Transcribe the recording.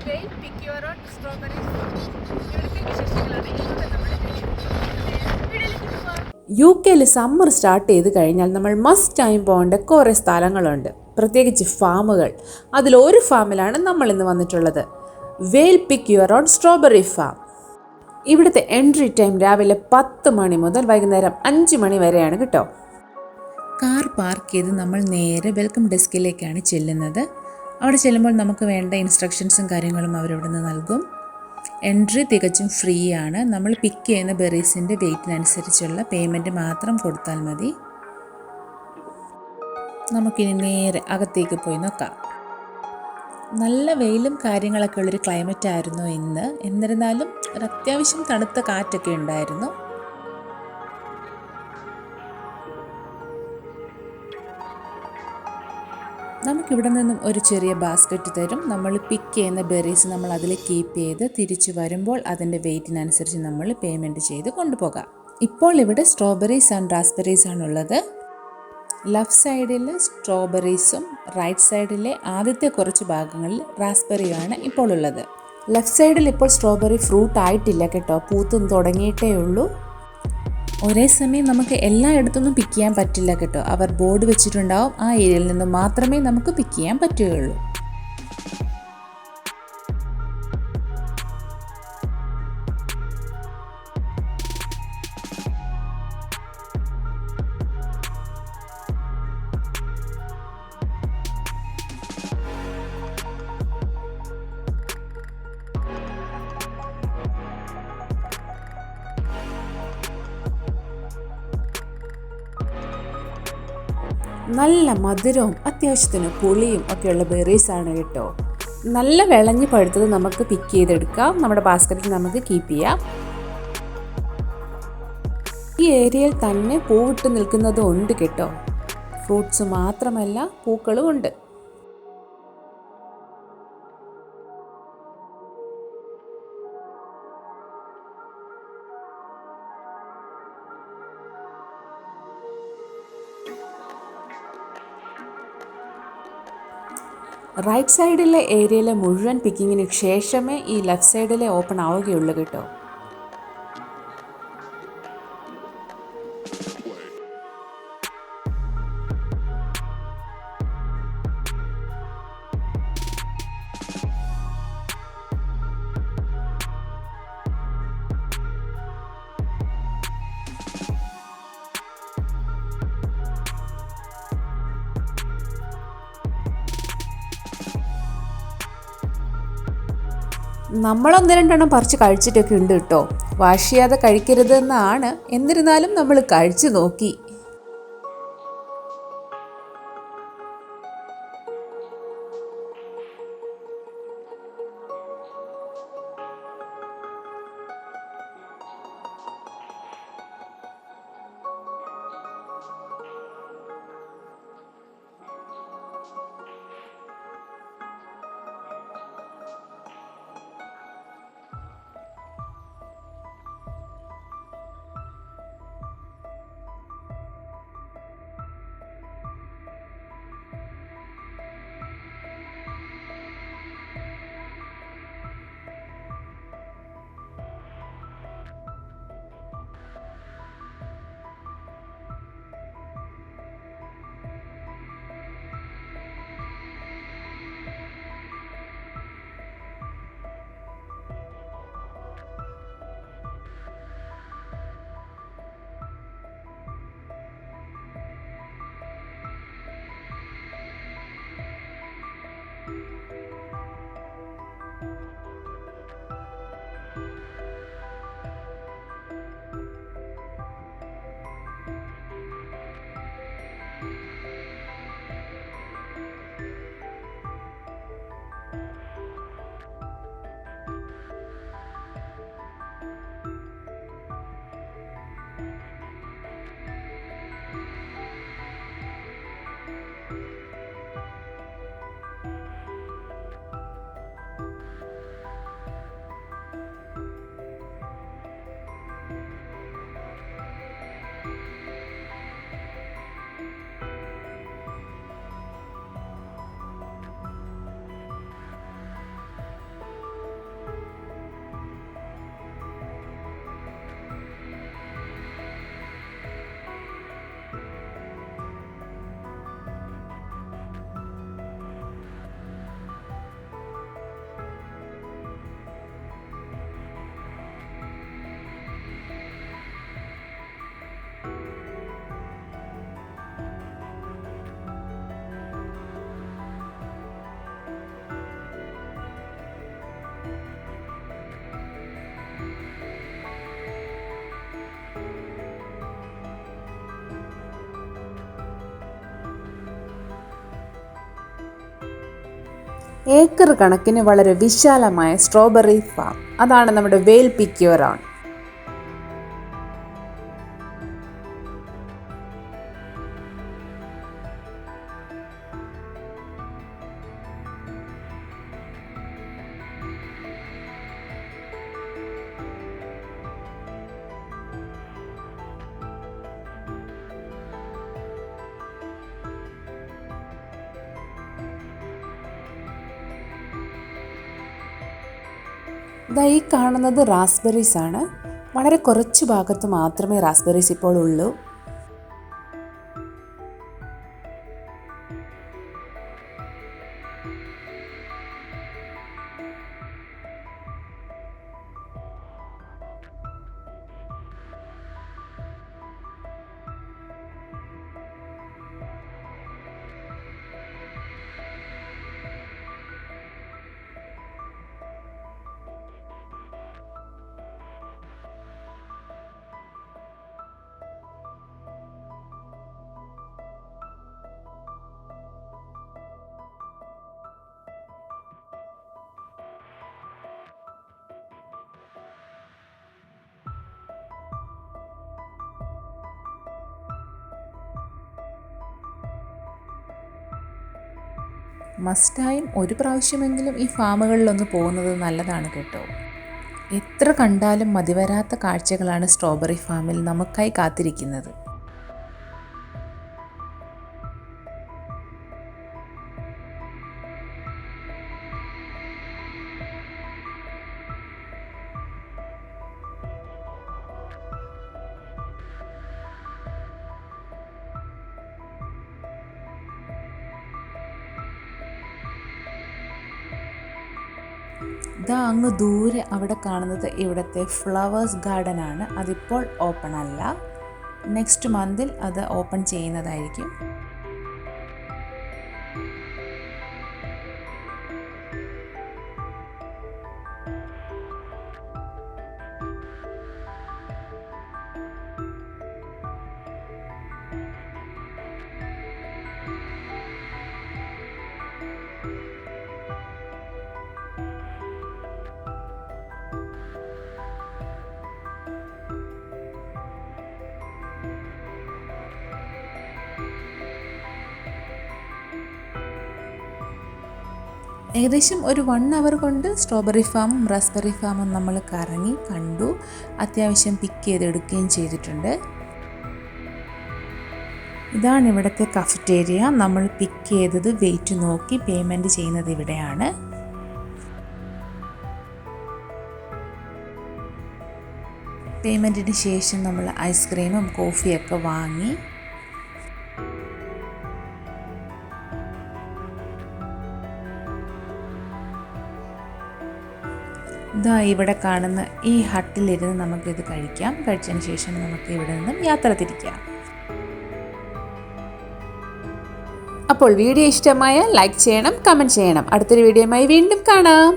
വെയിൽ പിക്ക് your own strawberries. ഇവിടുത്തെ വിശേഷങ്ങളാണ് ഇന്നത്തെ നമ്മുടെ വീഡിയോയിലേക്ക് പോവാം. യു കെയിൽ സമ്മർ സ്റ്റാർട്ട് ചെയ്ത് കഴിഞ്ഞാൽ നമ്മൾ മസ്റ്റ് ടൈം പോകേണ്ട കുറേ സ്ഥലങ്ങളുണ്ട്, പ്രത്യേകിച്ച് ഫാമുകൾ. അതിലൊരു ഫാമിലാണ് നമ്മൾ ഇന്ന് വന്നിട്ടുള്ളത്, വെയിൽ പിക്ക് യുവർ ഓൺ സ്ട്രോബെറി ഫാം. ഇവിടുത്തെ എൻട്രി ടൈം രാവിലെ 10 മണി മുതൽ വൈകുന്നേരം 5 മണി വരെയാണ് കേട്ടോ. കാർ പാർക്ക് ചെയ്ത് നമ്മൾ നേരെ വെൽക്കം ഡെസ്കിലേക്കാണ് ചെല്ലുന്നത്. അവിടെ ചെല്ലുമ്പോൾ നമുക്ക് വേണ്ട ഇൻസ്ട്രക്ഷൻസും കാര്യങ്ങളും അവരവിടെ നിന്ന് നൽകും. എൻട്രി തികച്ചും ഫ്രീ ആണ്. നമ്മൾ പിക്ക് ചെയ്യുന്ന ബെറീസിൻ്റെ വെയ്റ്റിനനുസരിച്ചുള്ള പേയ്മെൻറ്റ് മാത്രം കൊടുത്താൽ മതി. നമുക്കിനി നേരെ അകത്തേക്ക് പോയി നോക്കാം. നല്ല വെയിലും കാര്യങ്ങളൊക്കെ ഉള്ളൊരു ക്ലൈമറ്റ് ആയിരുന്നു ഇന്ന്. എന്നിരുന്നാലും ഒരു അത്യാവശ്യം തണുത്ത കാറ്റൊക്കെ ഉണ്ടായിരുന്നു. നമുക്കിവിടെ നിന്നും ഒരു ചെറിയ ബാസ്ക്കറ്റ് തരും. നമ്മൾ പിക്ക് ചെയ്യുന്ന ബെറീസ് നമ്മൾ അതിൽ കീപ്പ് ചെയ്ത് തിരിച്ചു വരുമ്പോൾ അതിൻ്റെ വെയ്റ്റിനനുസരിച്ച് നമ്മൾ പേയ്മെൻറ്റ് ചെയ്ത് കൊണ്ടുപോകാം. ഇപ്പോൾ ഇവിടെ സ്ട്രോബെറീസ് ആൻഡ് റാസ്ബെറീസ് ആണുള്ളത്. ലെഫ്റ്റ് സൈഡിൽ സ്ട്രോബെറീസും റൈറ്റ് സൈഡിലെ ആദ്യത്തെ കുറച്ച് ഭാഗങ്ങളിൽ റാസ്ബെറിയുമാണ് ഇപ്പോൾ ഉള്ളത്. ലെഫ്റ്റ് സൈഡിൽ ഇപ്പോൾ സ്ട്രോബെറി ഫ്രൂട്ട് ആയിട്ടില്ല കേട്ടോ, പൂത്തും തുടങ്ങിയിട്ടേ ഉള്ളൂ. ഒരേ സമയം നമുക്ക് എല്ലായിടത്തുനിന്നും പിക്ക് ചെയ്യാൻ പറ്റില്ല കേട്ടോ. അവർ ബോർഡ് വെച്ചിട്ടുണ്ടാവും, ആ ഏരിയയിൽ നിന്നും മാത്രമേ നമുക്ക് പിക്ക് ചെയ്യാൻ പറ്റുകയുള്ളൂ. നല്ല മധുരവും അത്യാവശ്യത്തിന് പുളിയും ഒക്കെയുള്ള ബെറീസാണ് കേട്ടോ. നല്ല വിളഞ്ഞ് പഴുത്തത് നമുക്ക് പിക്ക് ചെയ്തെടുക്കാം, നമ്മുടെ ബാസ്ക്കറ്റിൽ നമുക്ക് കീപ്പ് ചെയ്യാം. ഈ ഏരിയയിൽ തന്നെ പൂവിട്ട് നിൽക്കുന്നതും ഉണ്ട് കേട്ടോ. ഫ്രൂട്ട്സ് മാത്രമല്ല, പൂക്കളും ഉണ്ട്. റൈറ്റ് സൈഡിലെ ഏരിയയിലെ മുഴുവൻ പിക്കിങ്ങിന് ശേഷമേ ഈ ലെഫ്റ്റ് സൈഡിലെ ഓപ്പൺ ആവുകയുള്ളൂ കേട്ടോ. നമ്മളൊന്ന് രണ്ടെണ്ണം പറിച്ച് കഴിച്ചിട്ടൊക്കെ ഉണ്ട് കേട്ടോ. വാഷ് ചെയ്യാതെ കഴിക്കരുതെന്നാണ്, എന്നിരുന്നാലും നമ്മൾ കഴിച്ചു നോക്കി. ഏക്കർ കണക്കിന് വളരെ വിശാലമായ സ്ട്രോബെറി ഫാം, അതാണ് നമ്മുടെ വെയിൽ പിക്യൂറോൺ. ഇതാ ഈ കാണുന്നത് റാസ്ബെറീസ് ആണ്. വളരെ കുറച്ച് ഭാഗത്ത് മാത്രമേ റാസ്ബെറീസ് ഇപ്പോൾ ഉള്ളൂ. മസ്റ്റായും ഒരു പ്രാവശ്യമെങ്കിലും ഈ ഫാമുകളിലൊന്ന് പോകുന്നത് നല്ലതാണ് കേട്ടോ. എത്ര കണ്ടാലും മതിവരാത്ത കാഴ്ചകളാണ് സ്ട്രോബെറി ഫാമിൽ നമുക്കായി കാത്തിരിക്കുന്നത്. ഇതാ അങ്ങ് ദൂരെ അവിടെ കാണുന്നത് ഇവിടുത്തെ ഫ്ലവേഴ്സ് ഗാർഡൻ ആണ്. അതിപ്പോൾ ഓപ്പൺ അല്ല, നെക്സ്റ്റ് മന്തിൽ അത് ഓപ്പൺ ചെയ്യുന്നതായിരിക്കും. ഏകദേശം ഒരു 1 അവർ കൊണ്ട് സ്ട്രോബെറി ഫാമും റാസ്ബെറി ഫാമും നമ്മൾ കറങ്ങി കണ്ടു. അത്യാവശ്യം പിക്ക് ചെയ്തെടുക്കുകയും ചെയ്തിട്ടുണ്ട്. ഇതാണ് ഇവിടുത്തെ കഫറ്റേരിയ. നമ്മൾ പിക്ക് ചെയ്തത് വെയിറ്റ് നോക്കി പേയ്മെൻറ്റ് ചെയ്യുന്നത് ഇവിടെയാണ്. പേയ്മെൻറ്റിന് ശേഷം നമ്മൾ ഐസ്ക്രീമും കോഫിയൊക്കെ വാങ്ങി. ഇതാ ഇവിടെ കാണുന്ന ഈ ഹട്ടിലിരുന്ന് നമുക്കിത് കഴിക്കാം. കഴിച്ചതിന് ശേഷം നമുക്ക് ഇവിടെ നിന്നും യാത്ര തിരിക്കാം. അപ്പോൾ വീഡിയോ ഇഷ്ടമായ ലൈക്ക് ചെയ്യണം, കമൻറ്റ് ചെയ്യണം. അടുത്തൊരു വീഡിയോയുമായി വീണ്ടും കാണാം.